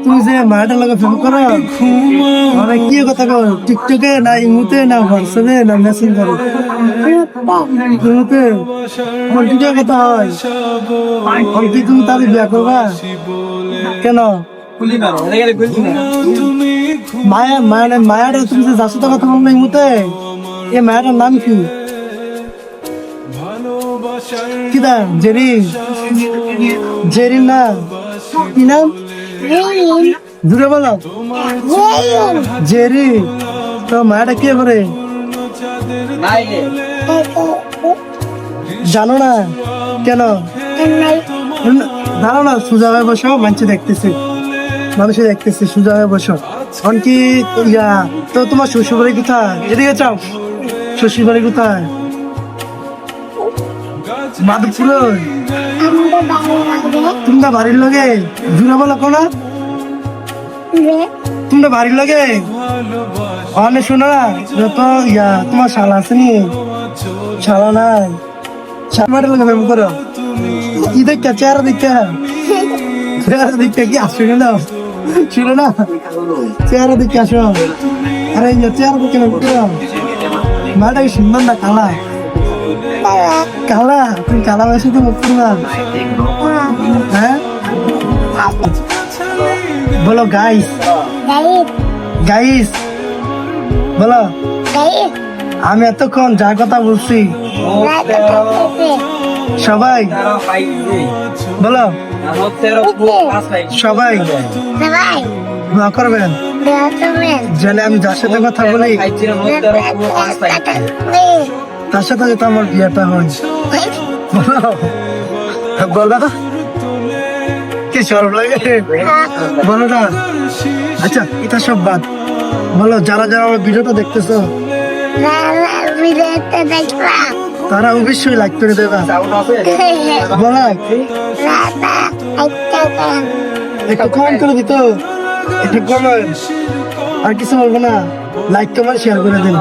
তুমি যে মায়ের লগে ফোন করো মানে কি কথা কও টিকটকে না ইমুতে না হোয়াটসঅ্যাপে না মেসেজ করো ইমুতে কোনটিতে কথা হয় কোন কি তুমি তার বিয়া করবা কেন মায়া মানে মায়াটা তুমি যে যাচ্ছ তো কথা বলবে ইমুতে এ মায়াটার নাম কি কি নাম জেরিন না কি নাম দূরে বলো জেরি তো মায়াটা কে করে জানো না কেন দাঁড়াও না সোজা হয়ে বসো মানুষ দেখতেছে সোজা হয়ে বসো এখন কি ইয়া তো তোমার শ্বশুর বাড়ি কোথায় এদিকে চাও শ্বশুর বাড়ি কোথায় মাধবপুর তোমরা বাড়ির লগে জুড়ে বলো কোনা তোমরা বাড়ির লগে অনেক শোনো না যত ইয়া তোমার শালা আছে নি শালা নাই শালার লগে প্রেম করো কি দেখা চেহারা দেখতে কি আসো না শুনো না চেহারা দেখতে আসো আরে চেহারা দেখে প্রেম করো মাটা কি সুন্দর না কালা কালা তুমি কালা বয়সে তো মুখ না হ্যাঁ বলো গাইস বলো আমি এতক্ষণ যা কথা বলছি সবাই বলো সবাই দোয়া করবেন জানে আমি যার সাথে কথা বলি তার সাথে যেটা আমার বিয়েটা হয় বলো কি সরব লাগে বলো না আচ্ছা এটা সব বাদ বলো যারা আমার ভিডিওটা দেখতেছো তারা অবশ্যই লাইক করে দেবা বলো একটু কমেন্ট করে দিত একটু কমেন্ট আর কিছু বলবো না লাইক কমেন্ট শেয়ার করে দেন